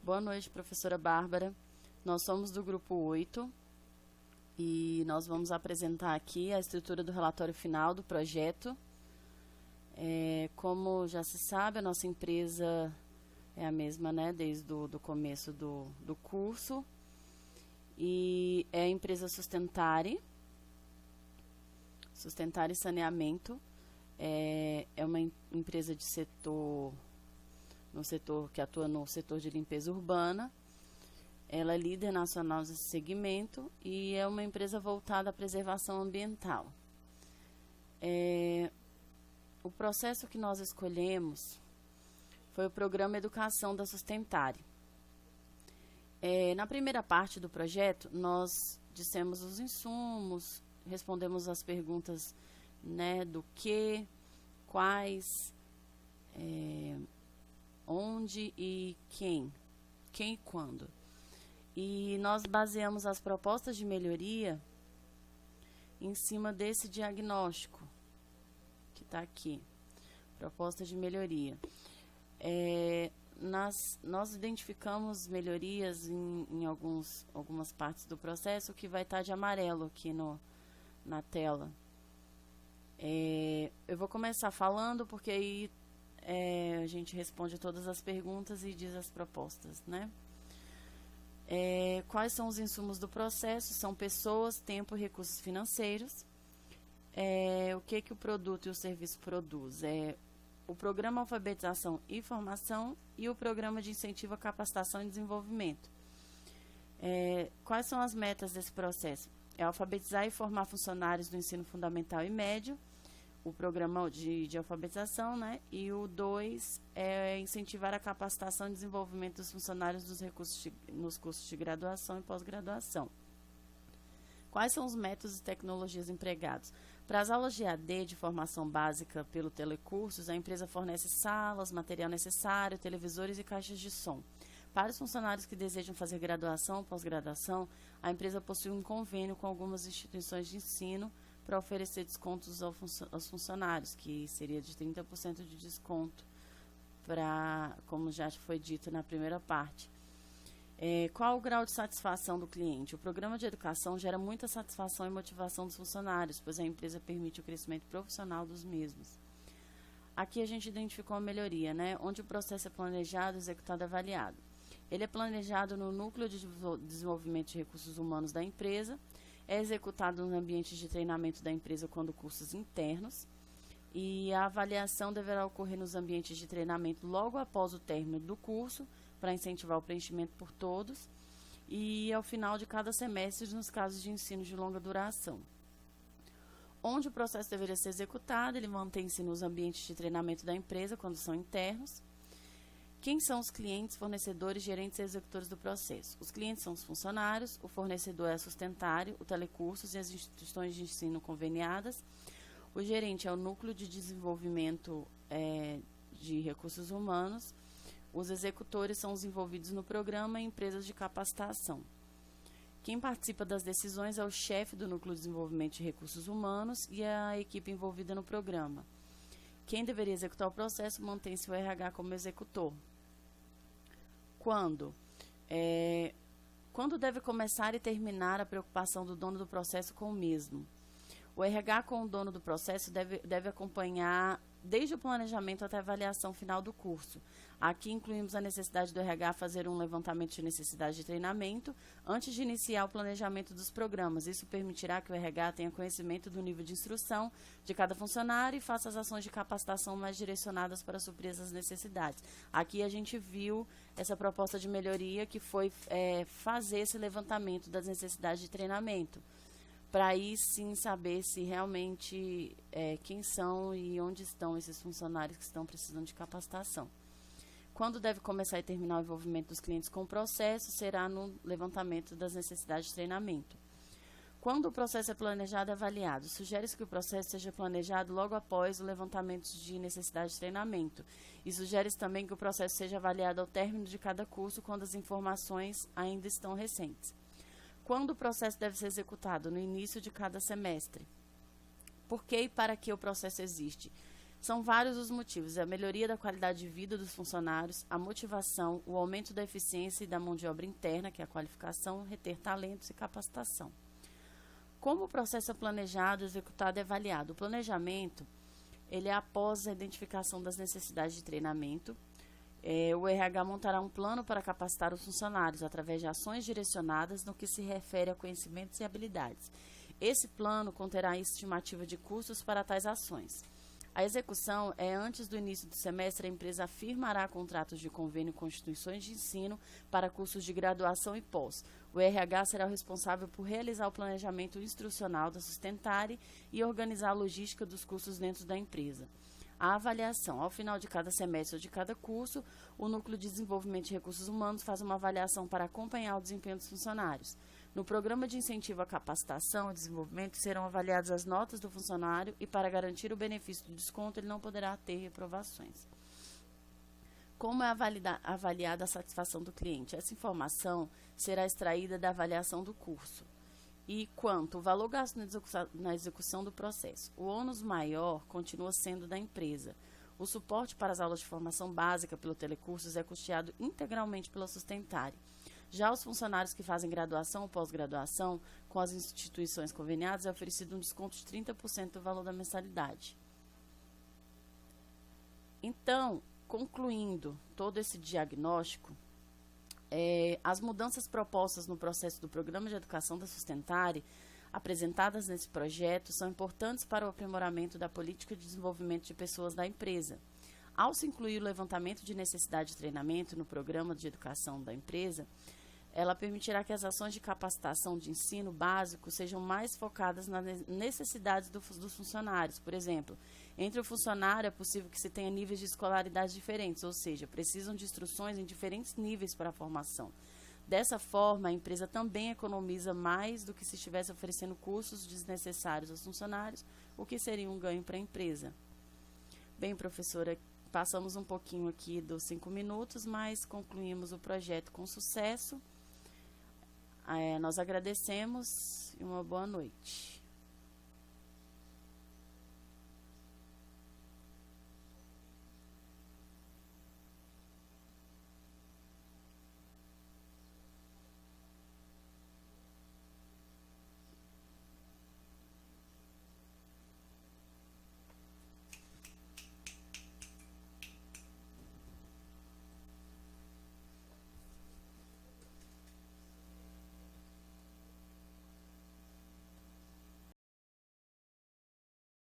Boa noite, professora Bárbara. Nós somos do grupo 8 e nós vamos apresentar aqui a estrutura do relatório final do projeto. Como já se sabe, a nossa empresa é a mesma, né, desde o começo do curso, e é a empresa Sustentare Saneamento. É uma empresa de que atua no setor de limpeza urbana. Ela é líder nacional nesse segmento e é uma empresa voltada à preservação ambiental. O processo que nós escolhemos foi o Programa Educação da Sustentare. Na primeira parte do projeto, nós dissemos os insumos, respondemos as perguntas, né, do que, quais, onde e quem e quando. E nós baseamos as propostas de melhoria em cima desse diagnóstico que está aqui. Proposta de melhoria. Nós identificamos melhorias em algumas partes do processo, que vai estar de amarelo aqui na tela. Eu vou começar falando, porque aí a gente responde todas as perguntas e diz as propostas, né? Quais são os insumos do processo? São pessoas, tempo e recursos financeiros. O que o produto e o serviço produz? O programa Alfabetização e Formação e o programa de incentivo à capacitação e desenvolvimento. Quais são as metas desse processo? Alfabetizar e formar funcionários do ensino fundamental e médio, o programa de alfabetização, né? E o 2 é incentivar a capacitação e desenvolvimento dos funcionários nos cursos de graduação e pós-graduação. Quais são os métodos e tecnologias empregados? Para as aulas de AD, de formação básica pelo telecursos, a empresa fornece salas, material necessário, televisores e caixas de som. Para os funcionários que desejam fazer graduação ou pós-graduação, a empresa possui um convênio com algumas instituições de ensino para oferecer descontos aos funcionários, que seria de 30% de desconto, como já foi dito na primeira parte. Qual o grau de satisfação do cliente? O programa de educação gera muita satisfação e motivação dos funcionários, pois a empresa permite o crescimento profissional dos mesmos. Aqui a gente identificou a melhoria, né? Onde o processo é planejado, executado e avaliado. Ele é planejado no núcleo de desenvolvimento de recursos humanos da empresa, é executado no ambiente de treinamento da empresa quando cursos internos, e a avaliação deverá ocorrer nos ambientes de treinamento logo após o término do curso, para incentivar o preenchimento por todos, e ao final de cada semestre nos casos de ensino de longa duração. Onde o processo deveria ser executado, ele mantém-se nos ambientes de treinamento da empresa quando são internos. Quem são os clientes, fornecedores, gerentes e executores do processo? Os clientes são os funcionários, o fornecedor é a Sustentare, o telecursos e as instituições de ensino conveniadas. O gerente é o núcleo de desenvolvimento de recursos humanos. Os executores são os envolvidos no programa e empresas de capacitação. Quem participa das decisões é o chefe do núcleo de desenvolvimento de recursos humanos e a equipe envolvida no programa. Quem deveria executar o processo mantém-se o RH como executor. Quando deve começar e terminar a preocupação do dono do processo com o mesmo? O RH com o dono do processo deve acompanhar desde o planejamento até a avaliação final do curso. Aqui incluímos a necessidade do RH fazer um levantamento de necessidade de treinamento antes de iniciar o planejamento dos programas. Isso permitirá que o RH tenha conhecimento do nível de instrução de cada funcionário e faça as ações de capacitação mais direcionadas para suprir essas necessidades. Aqui a gente viu essa proposta de melhoria, que foi fazer esse levantamento das necessidades de treinamento, para aí sim saber se realmente quem são e onde estão esses funcionários que estão precisando de capacitação. Quando deve começar e terminar o envolvimento dos clientes com o processo, será no levantamento das necessidades de treinamento. Quando o processo é planejado e avaliado, sugere-se que o processo seja planejado logo após o levantamento de necessidade de treinamento. E sugere-se também que o processo seja avaliado ao término de cada curso, quando as informações ainda estão recentes. Quando o processo deve ser executado? No início de cada semestre. Por que e para que o processo existe? São vários os motivos: a melhoria da qualidade de vida dos funcionários, a motivação, o aumento da eficiência e da mão de obra interna, que é a qualificação, reter talentos e capacitação. Como o processo é planejado, executado e avaliado? O planejamento, ele é após a identificação das necessidades de treinamento. O RH montará um plano para capacitar os funcionários através de ações direcionadas no que se refere a conhecimentos e habilidades. Esse plano conterá estimativa de custos para tais ações. A execução é antes do início do semestre, a empresa firmará contratos de convênio com instituições de ensino para cursos de graduação e pós. O RH será o responsável por realizar o planejamento instrucional da Sustentare e organizar a logística dos cursos dentro da empresa. A avaliação. Ao final de cada semestre ou de cada curso, o Núcleo de Desenvolvimento de Recursos Humanos faz uma avaliação para acompanhar o desempenho dos funcionários. No programa de incentivo à capacitação e desenvolvimento, serão avaliadas as notas do funcionário e, para garantir o benefício do desconto, ele não poderá ter reprovações. Como é avaliada a satisfação do cliente? Essa informação será extraída da avaliação do curso. E quanto? O valor gasto na execução do processo. O ônus maior continua sendo da empresa. O suporte para as aulas de formação básica pelo telecursos é custeado integralmente pela Sustentare. Já aos funcionários que fazem graduação ou pós-graduação com as instituições conveniadas é oferecido um desconto de 30% do valor da mensalidade. Então, concluindo todo esse diagnóstico, as mudanças propostas no processo do Programa de Educação da Sustentare, apresentadas nesse projeto, são importantes para o aprimoramento da política de desenvolvimento de pessoas da empresa. Ao se incluir o levantamento de necessidade de treinamento no programa de educação da empresa, ela permitirá que as ações de capacitação de ensino básico sejam mais focadas nas necessidades dos funcionários. Por exemplo, entre o funcionário é possível que se tenha níveis de escolaridade diferentes, ou seja, precisam de instruções em diferentes níveis para a formação. Dessa forma, a empresa também economiza mais do que se estivesse oferecendo cursos desnecessários aos funcionários, o que seria um ganho para a empresa. Bem, professora, passamos um pouquinho aqui dos 5 minutos, mas concluímos o projeto com sucesso. Nós agradecemos e uma boa noite.